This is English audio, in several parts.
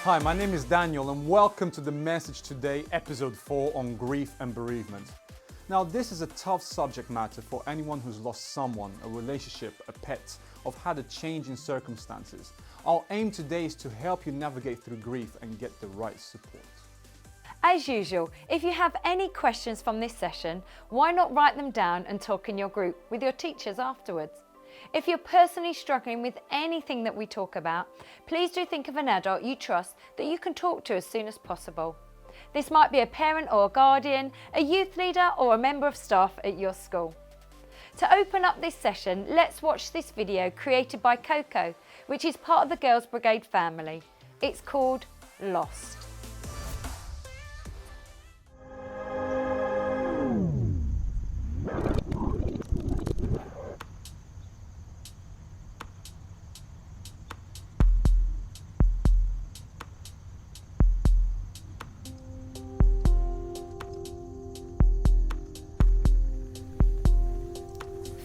Hi, my name is Daniel and welcome to the message today, episode 4 on grief and bereavement. Now, this is a tough subject matter for anyone who's lost someone, a relationship, a pet, or had a change in circumstances. Our aim today is to help you navigate through grief and get the right support. As usual, if you have any questions from this session, why not write them down and talk in your group with your teachers afterwards? If you're personally struggling with anything that we talk about, please do think of an adult you trust that you can talk to as soon as possible. This might be a parent or a guardian, a youth leader or a member of staff at your school. To open up this session, let's watch this video created by Coco, which is part of the Girls Brigade family. It's called Lost.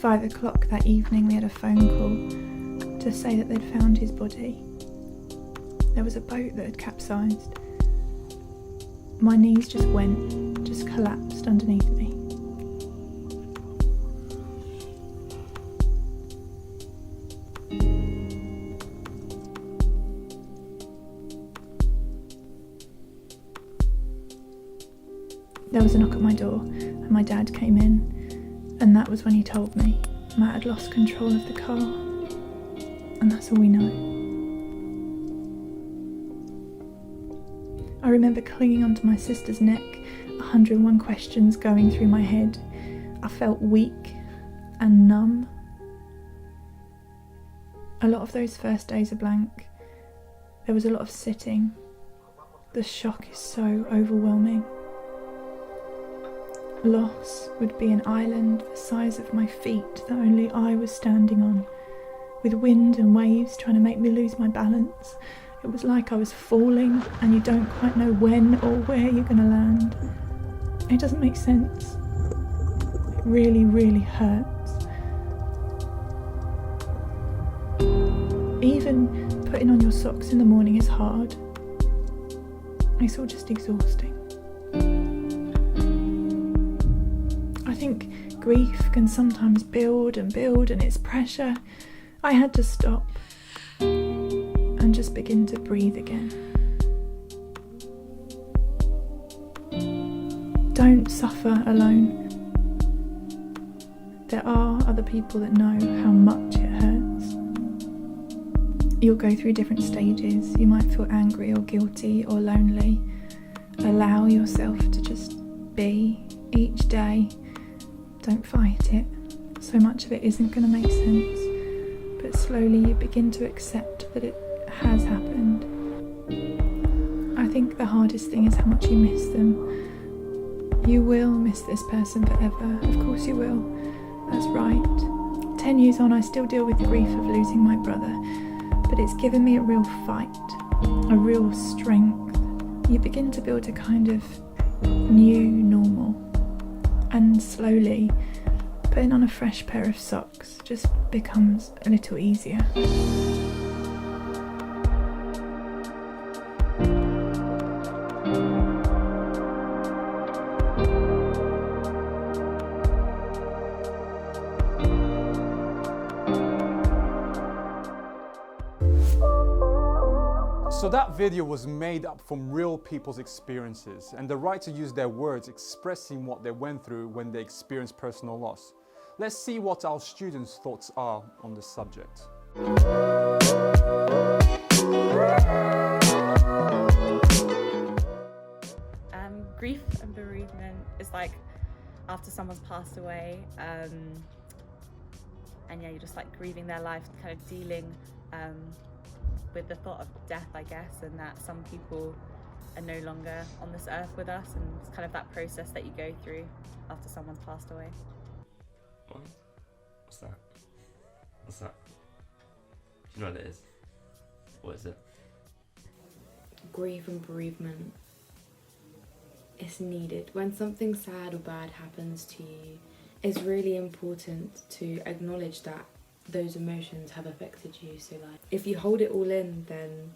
"5 o'clock that evening we had a phone call to say that they'd found his body. There was a boat that had capsized. My knees just collapsed underneath me. There was a knock at my door and my dad came in. And that was when he told me Matt had lost control of the car. And that's all we know. I remember clinging onto my sister's neck, 101 questions going through my head. I felt weak and numb. A lot of those first days are blank. There was a lot of sitting. The shock is so overwhelming. Loss would be an island the size of my feet that only I was standing on, with wind and waves trying to make me lose my balance. It was like I was falling and you don't quite know when or where you're going to land. It doesn't make sense. It really, really hurts. Even putting on your socks in the morning is hard. It's all just exhausting. I think grief can sometimes build and it's pressure. I had to stop and just begin to breathe again. Don't suffer alone. There are other people that know how much it hurts. You'll go through different stages. You might feel angry or guilty or lonely. Allow yourself to just be each day. Don't fight it. So much of it isn't going to make sense. But slowly you begin to accept that it has happened. I think the hardest thing is how much you miss them. You will miss this person forever. Of course you will. That's right. 10 years on, I still deal with the grief of losing my brother. But it's given me a real fight. A real strength. You begin to build a kind of new normal. And slowly, putting on a fresh pair of socks just becomes a little easier. So that video was made up from real people's experiences and the writer used their words expressing what they went through when they experienced personal loss. Let's see what our students' thoughts are on the subject. Grief and bereavement is like after someone's passed away, and yeah, you're just like grieving their life, kind of dealing with the thought of death, I guess, and that some people are no longer on this earth with us, and it's kind of that process that you go through after someone's passed away. What? What's that? What's that? Do you know what it is? What is it? Grief and bereavement is needed. When something sad or bad happens to you, it's really important to acknowledge that those emotions have affected you. So like, if you hold it all in, then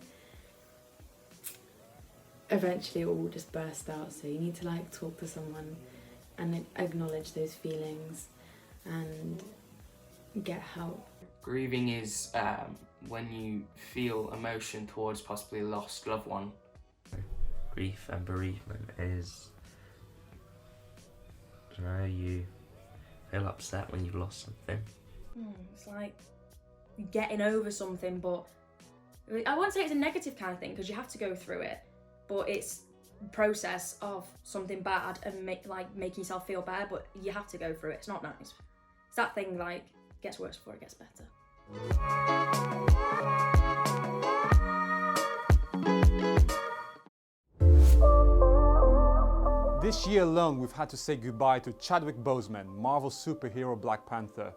eventually it will just burst out. So you need to like talk to someone and acknowledge those feelings and get help. Grieving is when you feel emotion towards possibly a lost loved one. Grief and bereavement is, I don't know, you feel upset when you've lost something. It's like getting over something, but I won't say it's a negative kind of thing because you have to go through it, but it's the process of something bad and making yourself feel better, but you have to go through it. It's not nice. It's that thing like gets worse before it gets better. This year alone, we've had to say goodbye to Chadwick Boseman, Marvel superhero Black Panther,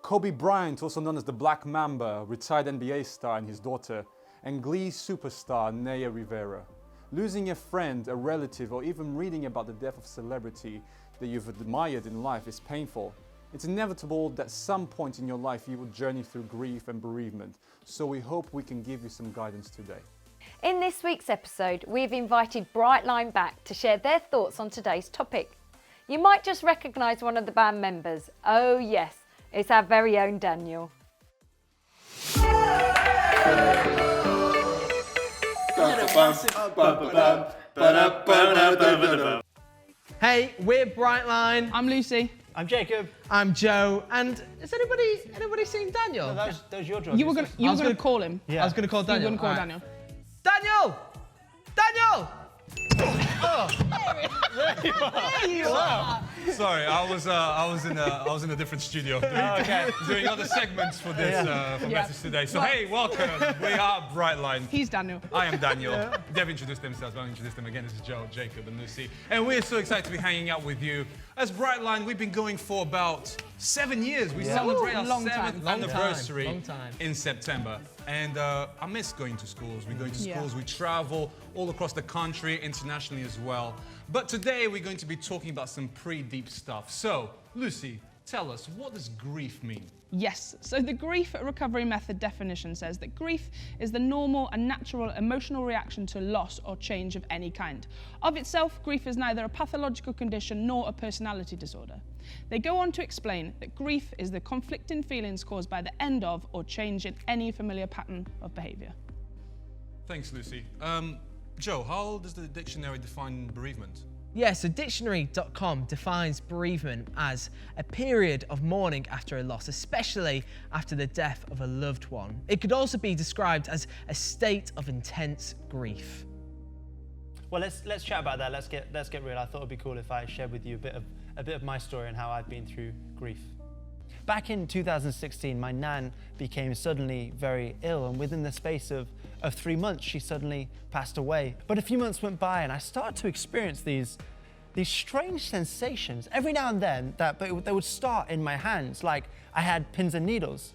Kobe Bryant, also known as the Black Mamba, retired NBA star, and his daughter, and Glee superstar Naya Rivera. Losing a friend, a relative, or even reading about the death of a celebrity that you've admired in life is painful. It's inevitable that at some point in your life you will journey through grief and bereavement, so we hope we can give you some guidance today. In this week's episode, we've invited Brightline back to share their thoughts on today's topic. You might just recognise one of the band members. Oh yes, it's our very own Daniel. Hey, we're Brightline. I'm Lucy. I'm Jacob. I'm Joe. And has anybody seen Daniel? No, that was your job. You were gonna call him. Yeah. I was gonna call Daniel. You were gonna call Daniel. Daniel! Daniel! Oh. There you are. Sorry, I was in a different studio doing other segments for this message today. So hey, welcome. We are Brightline. He's Daniel. I am Daniel. They've introduced themselves. I'll introduce them again. This is Joe, Jacob, and Lucy, and we're so excited to be hanging out with you. As Brightline, we've been going for about 7 years. We celebrate our 7th anniversary in September. And I miss going to schools. We go to schools, we travel all across the country, internationally as well. But today we're going to be talking about some pretty deep stuff. So, Lucy, tell us, what does grief mean? Yes, so the grief recovery method definition says that grief is the normal and natural emotional reaction to loss or change of any kind. Of itself, grief is neither a pathological condition nor a personality disorder. They go on to explain that grief is the conflicting feelings caused by the end of or change in any familiar pattern of behaviour. Thanks, Lucy. Joe, how does the dictionary define bereavement? Yes, so dictionary.com defines bereavement as a period of mourning after a loss, especially after the death of a loved one. It could also be described as a state of intense grief. Well, let's chat about that. Let's get real. I thought it'd be cool if I shared with you a bit of my story and how I've been through grief. Back in 2016, my nan became suddenly very ill, and within the space of 3 months, she suddenly passed away. But a few months went by, and I started to experience these strange sensations every now and then they would start in my hands, like I had pins and needles,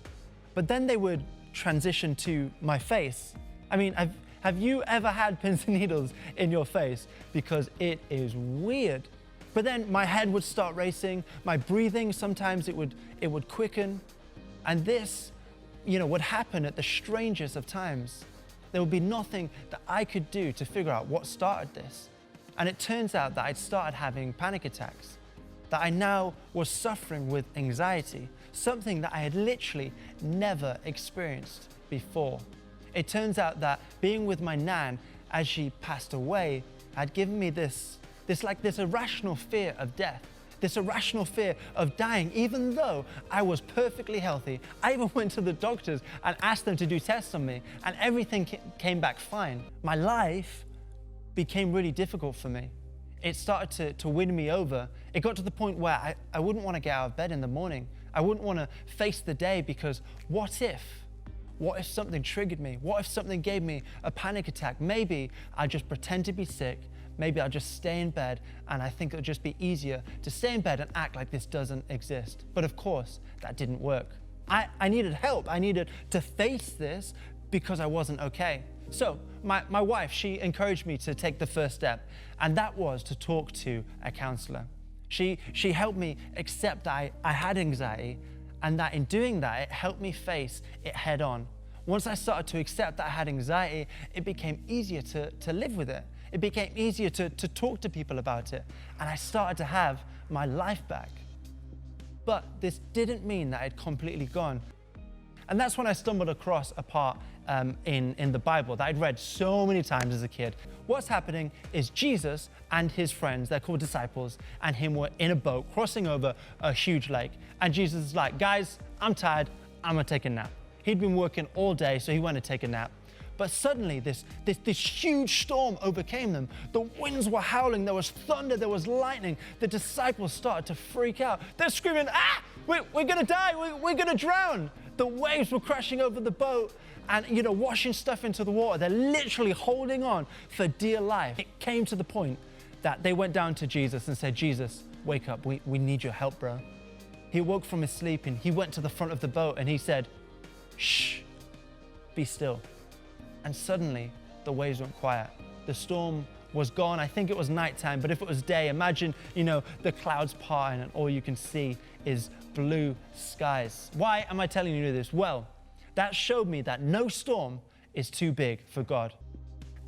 but then they would transition to my face. I mean, have you ever had pins and needles in your face? Because it is weird. But then my head would start racing, my breathing, sometimes it would quicken. And this, would happen at the strangest of times. There would be nothing that I could do to figure out what started this. And it turns out that I'd started having panic attacks, that I now was suffering with anxiety, something that I had literally never experienced before. It turns out that being with my nan as she passed away had given me this irrational fear of death, this irrational fear of dying, even though I was perfectly healthy. I even went to the doctors and asked them to do tests on me, and everything came back fine. My life became really difficult for me. It started to win me over. It got to the point where I wouldn't want to get out of bed in the morning. I wouldn't want to face the day because what if something triggered me? What if something gave me a panic attack? Maybe I just pretend to be sick. Maybe I'll just stay in bed, and I think it'll just be easier to stay in bed and act like this doesn't exist. But of course, that didn't work. I needed help. I needed to face this because I wasn't okay. So my wife, she encouraged me to take the first step, and that was to talk to a counselor. She helped me accept that I had anxiety, and that in doing that, it helped me face it head on. Once I started to accept that I had anxiety, it became easier to live with it. It became easier to talk to people about it, and I started to have my life back. But this didn't mean that I'd completely gone. And that's when I stumbled across a part in the Bible that I'd read so many times as a kid. What's happening is Jesus and his friends, they're called disciples, and him were in a boat crossing over a huge lake. And Jesus is like, guys, I'm tired, I'm gonna take a nap. He'd been working all day, so he went to take a nap. But suddenly this huge storm overcame them. The winds were howling, there was thunder, there was lightning. The disciples started to freak out. They're screaming, ah, we're gonna die, we're gonna drown. The waves were crashing over the boat and, washing stuff into the water. They're literally holding on for dear life. It came to the point that they went down to Jesus and said, Jesus, wake up, we need your help, bro. He woke from his sleep and he went to the front of the boat and he said, shh, be still. And suddenly the waves went quiet. The storm was gone. I think it was nighttime, but if it was day, imagine, the clouds parting and all you can see is blue skies. Why am I telling you this? Well, that showed me that no storm is too big for God.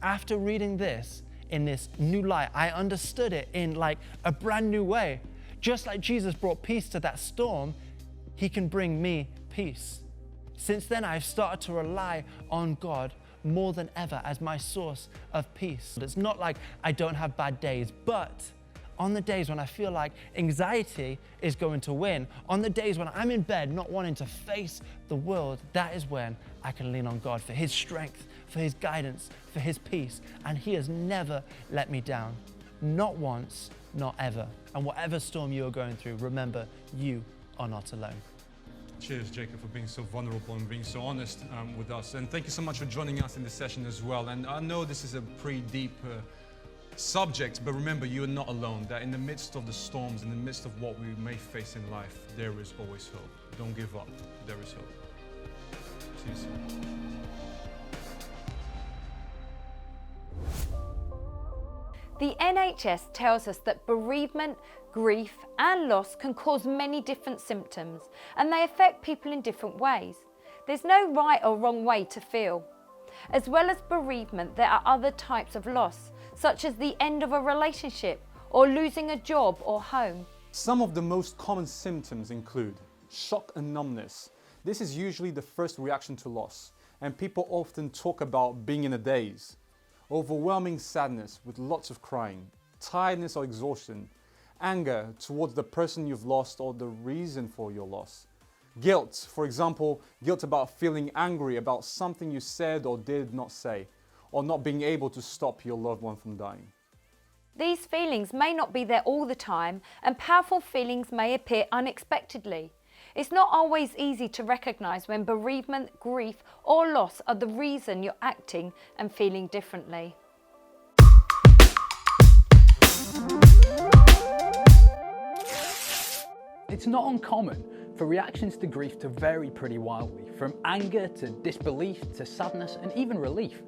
After reading this in this new light, I understood it in like a brand new way. Just like Jesus brought peace to that storm, he can bring me peace. Since then, I've started to rely on God more than ever as my source of peace. It's not like I don't have bad days, but on the days when I feel like anxiety is going to win, on the days when I'm in bed not wanting to face the world, that is when I can lean on God for his strength, for his guidance, for his peace. And he has never let me down. Not once, not ever. And whatever storm you're going through, remember, you are not alone. Cheers, Jacob, for being so vulnerable and being so honest with us. And thank you so much for joining us in this session as well. And I know this is a pretty deep subject, but remember, you are not alone. That in the midst of the storms, in the midst of what we may face in life, there is always hope. Don't give up. There is hope. See you soon. The NHS tells us that bereavement, grief and loss can cause many different symptoms and they affect people in different ways. There's no right or wrong way to feel. As well as bereavement, there are other types of loss, such as the end of a relationship or losing a job or home. Some of the most common symptoms include shock and numbness. This is usually the first reaction to loss, and people often talk about being in a daze. Overwhelming sadness with lots of crying, tiredness or exhaustion, anger towards the person you've lost or the reason for your loss. Guilt, for example, guilt about feeling angry about something you said or did not say, or not being able to stop your loved one from dying. These feelings may not be there all the time, and powerful feelings may appear unexpectedly. It's not always easy to recognise when bereavement, grief or loss are the reason you're acting and feeling differently. It's not uncommon for reactions to grief to vary pretty wildly, from anger to disbelief to sadness and even relief.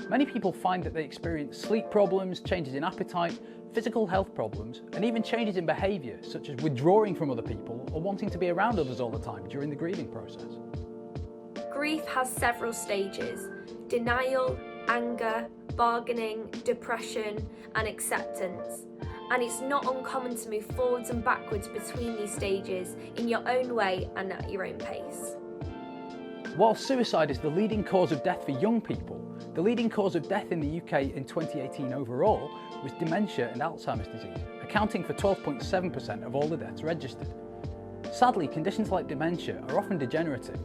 Many people find that they experience sleep problems, changes in appetite, physical health problems, and even changes in behaviour, such as withdrawing from other people or wanting to be around others all the time during the grieving process. Grief has several stages: denial, anger, bargaining, depression, and acceptance. And it's not uncommon to move forwards and backwards between these stages in your own way and at your own pace. While suicide is the leading cause of death for young people, the leading cause of death in the UK in 2018 overall was dementia and Alzheimer's disease, accounting for 12.7% of all the deaths registered. Sadly, conditions like dementia are often degenerative.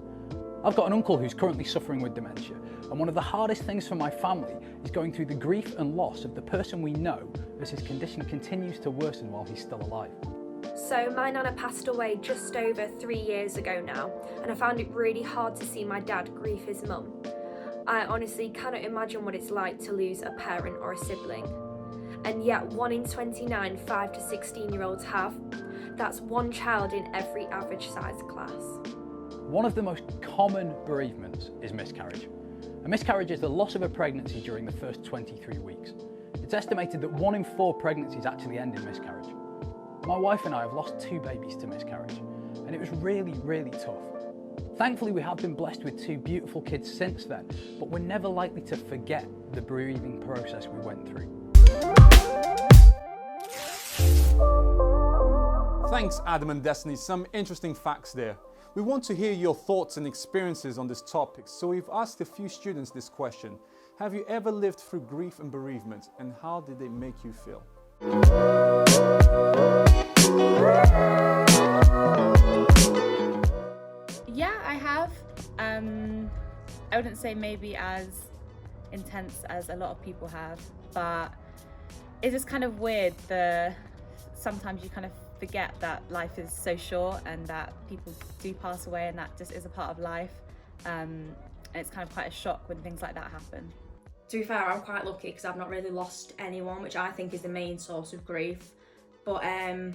I've got an uncle who's currently suffering with dementia, and one of the hardest things for my family is going through the grief and loss of the person we know as his condition continues to worsen while he's still alive. So my nana passed away just over 3 years ago now, and I found it really hard to see my dad grieve his mum. I honestly cannot imagine what it's like to lose a parent or a sibling. And yet 1 in 29 5 to 16-year-olds have. That's one child in every average size class. One of the most common bereavements is miscarriage. A miscarriage is the loss of a pregnancy during the first 23 weeks. It's estimated that 1 in 4 pregnancies actually end in miscarriage. My wife and I have lost 2 babies to miscarriage, and it was really, really tough. Thankfully, we have been blessed with 2 beautiful kids since then, but we're never likely to forget the bereaving process we went through. Thanks, Adam and Destiny. Some interesting facts there. We want to hear your thoughts and experiences on this topic, so we've asked a few students this question. Have you ever lived through grief and bereavement, and how did they make you feel? Yeah, I have. I wouldn't say maybe as intense as a lot of people have, but it's just kind of weird. Sometimes you kind of forget that life is so short and that people do pass away, and that just is a part of life. And it's kind of quite a shock when things like that happen. To be fair, I'm quite lucky because I've not really lost anyone, which I think is the main source of grief. But I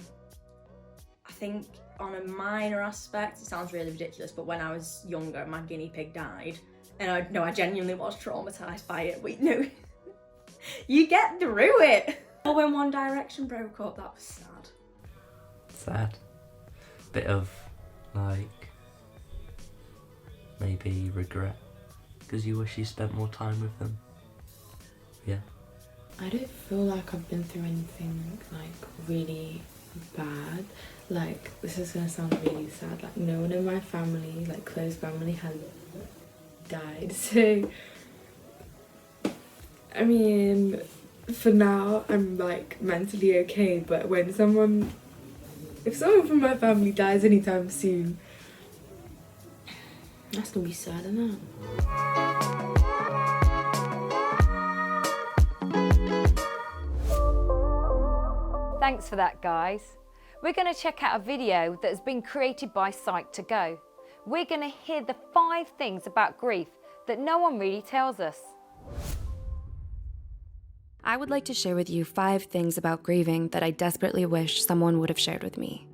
think on a minor aspect, it sounds really ridiculous, but when I was younger, my guinea pig died. And I genuinely was traumatised by it. But no, you get through it. Or when One Direction broke up, that was sad. Sad. Bit of, like, maybe regret, because you wish you spent more time with them. Yeah. I don't feel like I've been through anything like really bad. Like, this is gonna sound really sad. Like, no one in my family, like close family, has died. So, I mean, for now, I'm like mentally okay. But when if someone from my family dies anytime soon, that's gonna be sad, isn't it? Thanks for that, guys. We're going to check out a video that has been created by Psych2Go. We're going to hear the 5 things about grief that no one really tells us. I would like to share with you 5 things about grieving that I desperately wish someone would have shared with me.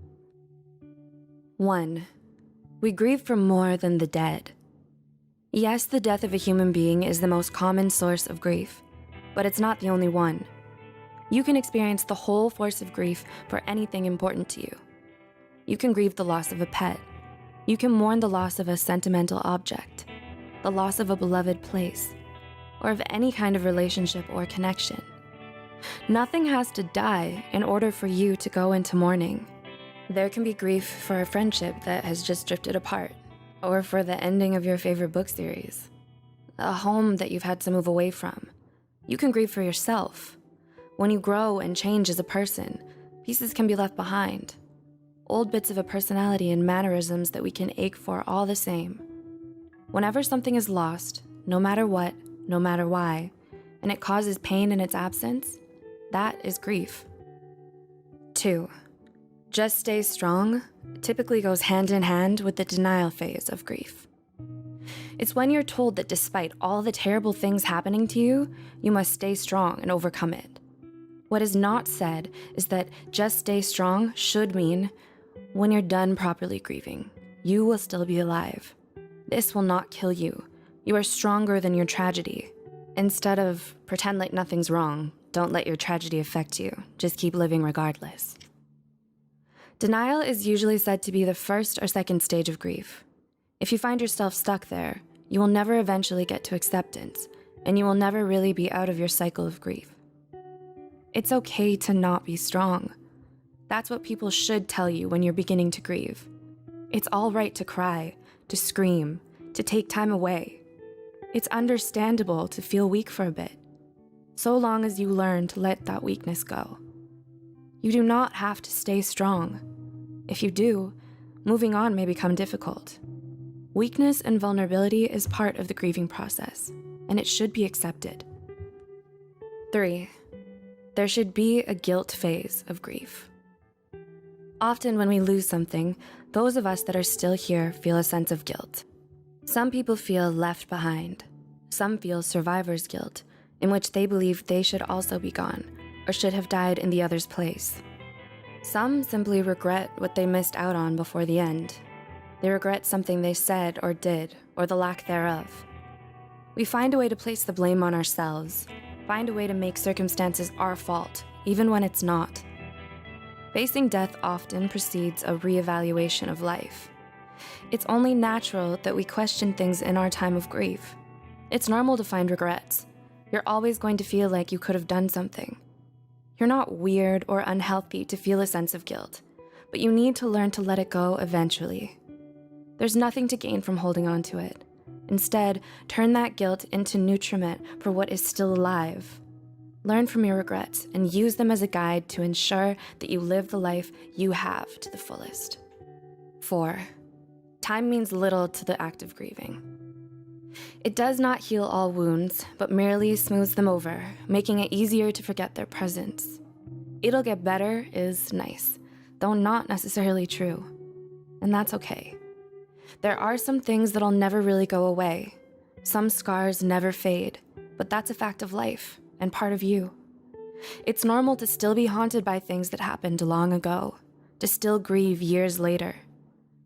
1. We grieve for more than the dead. Yes, the death of a human being is the most common source of grief, but it's not the only one. You can experience the whole force of grief for anything important to you. You can grieve the loss of a pet. You can mourn the loss of a sentimental object, the loss of a beloved place, or of any kind of relationship or connection. Nothing has to die in order for you to go into mourning. There can be grief for a friendship that has just drifted apart, or for the ending of your favorite book series, a home that you've had to move away from. You can grieve for yourself. When you grow and change as a person, pieces can be left behind. Old bits of a personality and mannerisms that we can ache for all the same. Whenever something is lost, no matter what, no matter why, and it causes pain in its absence, that is grief. 2. Just stay strong typically goes hand in hand with the denial phase of grief. It's when you're told that despite all the terrible things happening to you, you must stay strong and overcome it. What is not said is that just stay strong should mean when you're done properly grieving, you will still be alive. This will not kill you. You are stronger than your tragedy. Instead of pretend like nothing's wrong, don't let your tragedy affect you. Just keep living regardless. Denial is usually said to be the first or second stage of grief. If you find yourself stuck there, you will never eventually get to acceptance, and you will never really be out of your cycle of grief. It's okay to not be strong. That's what people should tell you when you're beginning to grieve. It's all right to cry, to scream, to take time away. It's understandable to feel weak for a bit, so long as you learn to let that weakness go. You do not have to stay strong. If you do, moving on may become difficult. Weakness and vulnerability is part of the grieving process, and it should be accepted. 3. There should be a guilt phase of grief. Often when we lose something, those of us that are still here feel a sense of guilt. Some people feel left behind. Some feel survivor's guilt, in which they believe they should also be gone, or should have died in the other's place. Some simply regret what they missed out on before the end. They regret something they said or did, or the lack thereof. We find a way to place the blame on ourselves, find a way to make circumstances our fault, even when it's not. Facing death often precedes a reevaluation of life. It's only natural that we question things in our time of grief. It's normal to find regrets. You're always going to feel like you could have done something. You're not weird or unhealthy to feel a sense of guilt, but you need to learn to let it go eventually. There's nothing to gain from holding on to it. Instead, turn that guilt into nutriment for what is still alive. Learn from your regrets and use them as a guide to ensure that you live the life you have to the fullest. 4. Time means little to the act of grieving. It does not heal all wounds, but merely smooths them over, making it easier to forget their presence. It'll get better is nice, though not necessarily true. And that's okay. There are some things that'll never really go away. Some scars never fade, but that's a fact of life and part of you. It's normal to still be haunted by things that happened long ago, to still grieve years later.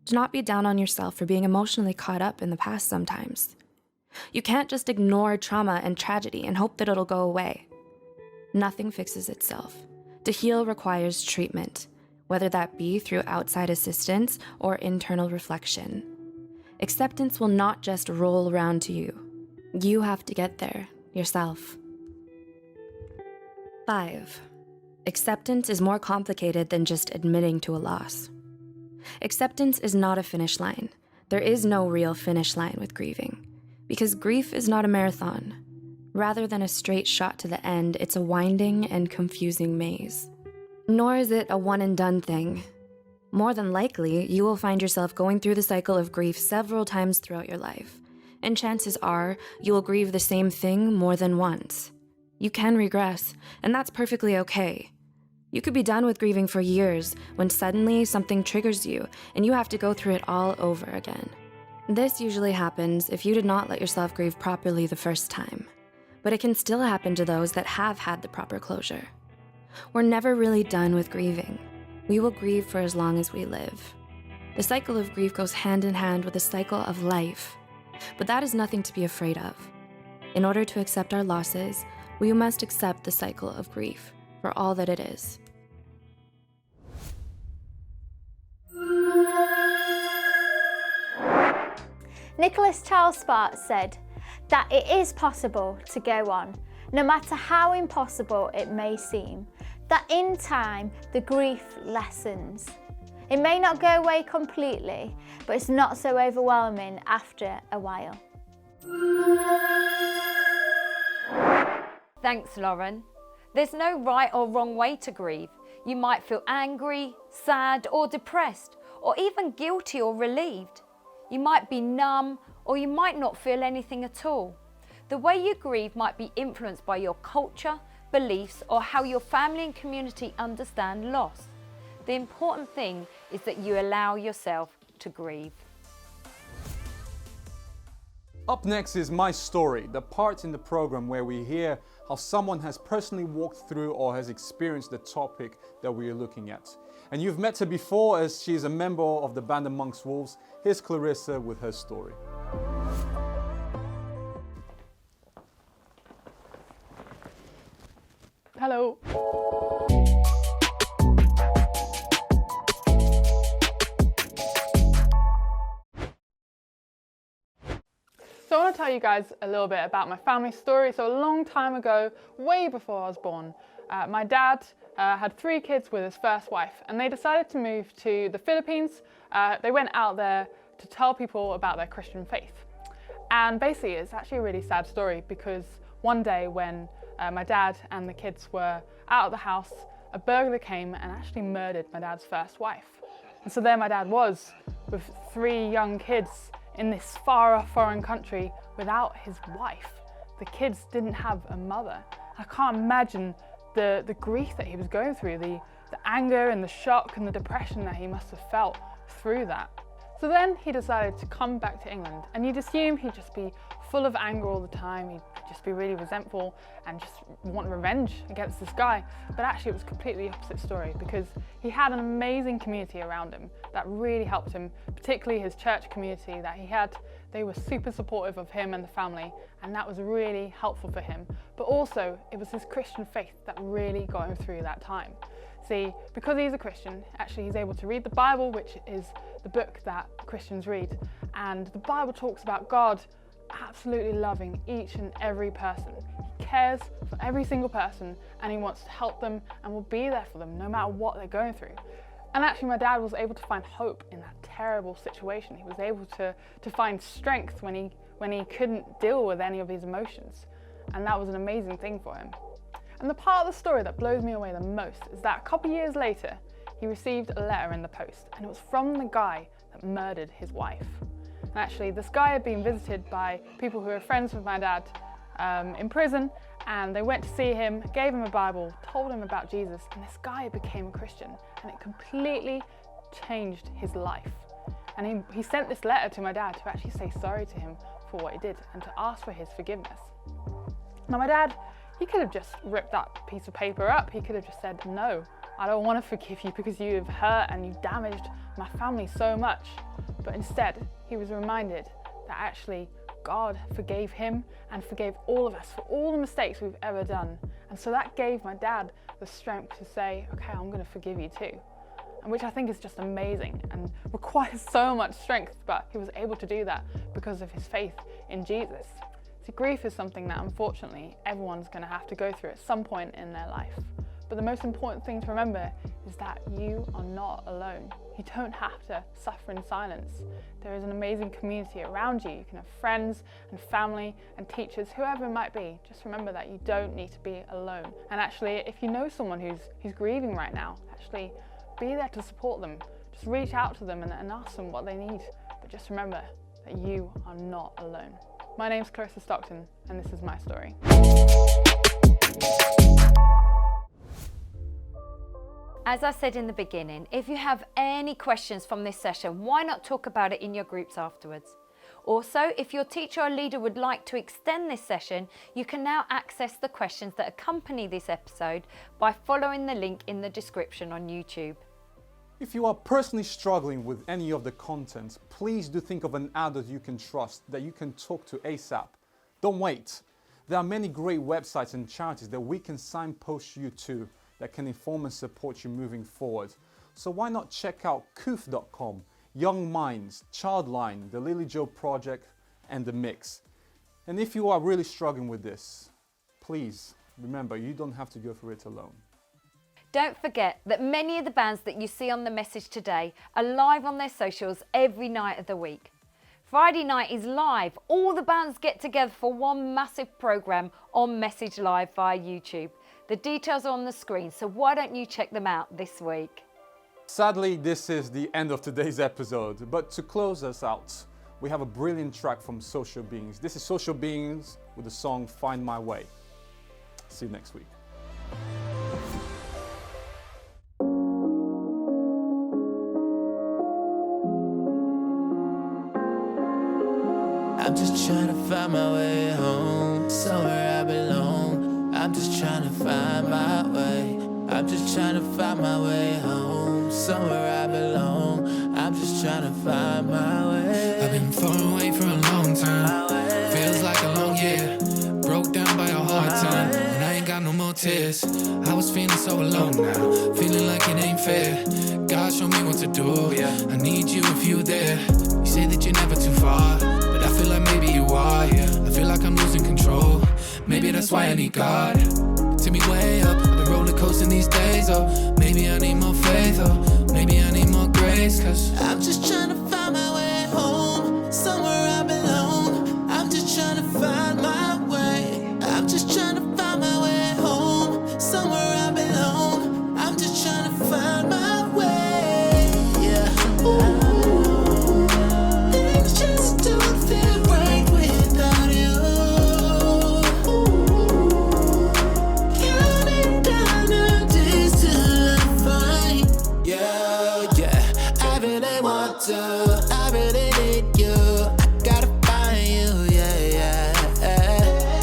Do not be down on yourself for being emotionally caught up in the past sometimes. You can't just ignore trauma and tragedy and hope that it'll go away. Nothing fixes itself. To heal requires treatment, whether that be through outside assistance or internal reflection. Acceptance will not just roll around to you. You have to get there yourself. 5. Acceptance is more complicated than just admitting to a loss. Acceptance is not a finish line. There is no real finish line with grieving, because grief is not a marathon. Rather than a straight shot to the end, it's a winding and confusing maze. Nor is it a one-and-done thing. More than likely, you will find yourself going through the cycle of grief several times throughout your life, and chances are you will grieve the same thing more than once. You can regress, and that's perfectly okay. You could be done with grieving for years when suddenly something triggers you and you have to go through it all over again. This usually happens if you did not let yourself grieve properly the first time, but it can still happen to those that have had the proper closure. We're never really done with grieving. We will grieve for as long as we live. The cycle of grief goes hand in hand with the cycle of life, but that is nothing to be afraid of. In order to accept our losses, we must accept the cycle of grief for all that it is. Nicholas Charles Sparks said that it is possible to go on, no matter how impossible it may seem, that in time the grief lessens. It may not go away completely, but it's not so overwhelming after a while. Thanks, Lauren. There's no right or wrong way to grieve. You might feel angry, sad, or depressed, or even guilty or relieved. You might be numb, or you might not feel anything at all. The way you grieve might be influenced by your culture, beliefs, or how your family and community understand loss. The important thing is that you allow yourself to grieve. Up next is My Story, the part in the program where we hear how someone has personally walked through or has experienced the topic that we are looking at. And you've met her before as she is a member of the band Amongst Wolves. Here's Clarissa with her story. Hello. So I want to tell you guys a little bit about my family story. So a long time ago, way before I was born, my dad had 3 kids with his first wife, and they decided to move to the Philippines. They went out there to tell people about their Christian faith. And basically it's actually a really sad story, because one day when my dad and the kids were out of the house, a burglar came and actually murdered my dad's first wife. And so there my dad was with 3 young kids in this far off foreign country without his wife. The kids didn't have a mother. I can't imagine the grief that he was going through, the anger and the shock and the depression that he must have felt through that. So then he decided to come back to England, and you'd assume he'd just be full of anger all the time, he'd just be really resentful and just want revenge against this guy. But actually it was completely the opposite story, because he had an amazing community around him that really helped him, particularly his church community that he had. They were super supportive of him and the family, and that was really helpful for him. But also it was his Christian faith that really got him through that time. See, because he's a Christian, actually he's able to read the Bible, which is the book that Christians read. And the Bible talks about God absolutely loving each and every person. He cares for every single person, and he wants to help them and will be there for them no matter what they're going through. And actually my dad was able to find hope in that terrible situation. He was able to find strength when he couldn't deal with any of his emotions. And that was an amazing thing for him. And the part of the story that blows me away the most is that a couple years later, he received a letter in the post, and it was from the guy that murdered his wife. And actually, this guy had been visited by people who were friends with my dad in prison, and they went to see him, gave him a Bible, told him about Jesus, and this guy became a Christian, and it completely changed his life. And he sent this letter to my dad to actually say sorry to him for what he did and to ask for his forgiveness. Now my dad, he could have just ripped that piece of paper up. He could have just said, no, I don't want to forgive you because you have hurt and you damaged my family so much. But instead, he was reminded that actually God forgave him and forgave all of us for all the mistakes we've ever done. And so that gave my dad the strength to say, okay, I'm going to forgive you too. And which I think is just amazing and requires so much strength, but he was able to do that because of his faith in Jesus. See, grief is something that unfortunately everyone's going to have to go through at some point in their life. But the most important thing to remember is that you are not alone. You don't have to suffer in silence. There is an amazing community around you. You can have friends and family and teachers, whoever it might be. Just remember that you don't need to be alone. And actually, if you know someone who's grieving right now, actually be there to support them. Just reach out to them and ask them what they need. But just remember that you are not alone. My name's Clarissa Stockton, and this is my story. As I said in the beginning, if you have any questions from this session, why not talk about it in your groups afterwards? Also, if your teacher or leader would like to extend this session, you can now access the questions that accompany this episode by following the link in the description on YouTube. If you are personally struggling with any of the content, please do think of an adult you can trust that you can talk to ASAP. Don't wait. There are many great websites and charities that we can signpost you to that can inform and support you moving forward. So why not check out koof.com, Young Minds, Childline, the Lily Joe Project, and The Mix. And if you are really struggling with this, please remember you don't have to go through it alone. Don't forget that many of the bands that you see on the message today are live on their socials every night of the week. Friday night is live. All the bands get together for one massive programme on Message Live via YouTube. The details are on the screen, so why don't you check them out this week? Sadly, this is the end of today's episode, but to close us out, we have a brilliant track from Social Beings. This is Social Beings with the song Find My Way. See you next week. I'm just trying to find my way home, somewhere I belong. I'm just trying to find my way. I'm just trying to find my way home, somewhere I belong. I'm just trying to find my way. I've been far away for a long time. Feels like a long year. Broke down by a hard time, and I ain't got no more tears. I was feeling so alone now, feeling like it ain't fair. God, show me what to do. I need you if you're there. You say that you're never too far, but I feel like maybe you are. I feel like I'm losing control. Maybe that's why I need God to me way up the roller coaster these days. Oh, maybe I need more faith. Oh, maybe I need more grace. 'Cause I'm just trying to find my way home, somewhere I belong. I'm just trying to find my way. I'm just trying to find my way home, somewhere I belong. I'm just trying to find my way. Yeah. Ooh. Things just don't feel right without you. Counting down the days till I find. Yeah, yeah. I really want to. I really need you. I gotta find you. Yeah, yeah.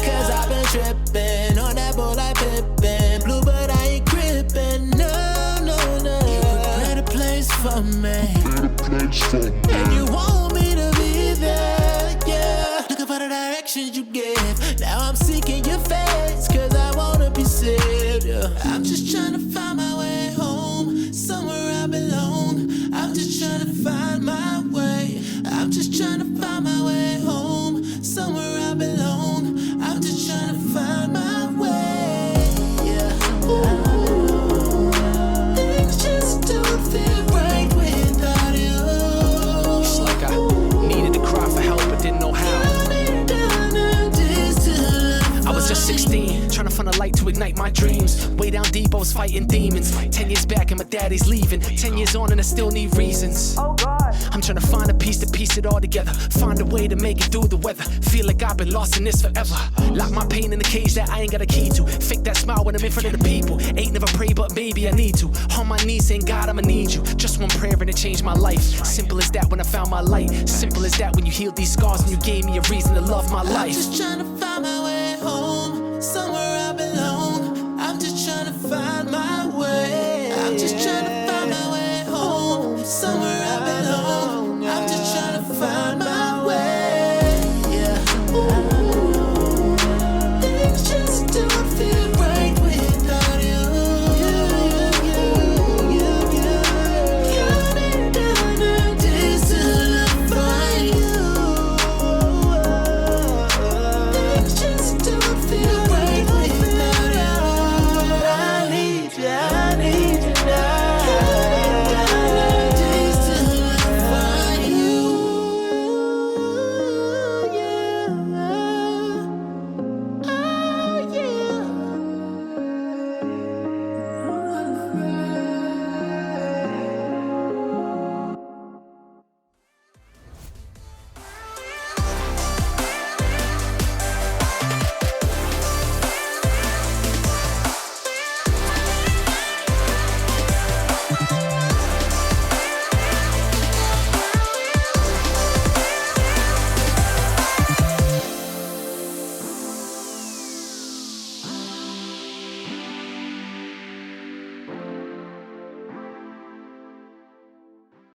'Cause I've been tripping on that boy like Pippin. Blue, but I ain't gripping. No, no, no. You prepare a place for me. And you want me to be there. Yeah. Looking for the directions you give. Now I'm seeking your face. 'Cause I wanna be saved. Yeah. I'm just trying to find my way home, somewhere I belong. I'm just trying to find my way. I'm just trying to find my way home, somewhere I belong. I'm just trying to find my way. Yeah. Ooh. Things just don't feel was fighting demons. 10 years back and my daddy's leaving. 10 years on and I still need reasons. I'm trying to find a piece to piece it all together. Find a way to make it through the weather. Feel like I've been lost in this forever. Lock my pain in the cage that I ain't got a key to. Fake that smile when I'm in front of the people. Ain't never pray, but maybe I need to. On my knees saying, God, I'ma need you. Just one prayer and it changed my life. Simple as that when I found my light. Simple as that when you healed these scars and you gave me a reason to love my life. I'm just trying to find my way home, somewhere I belong. I'm just trying to find my way. I'm just trying to find my way home, somewhere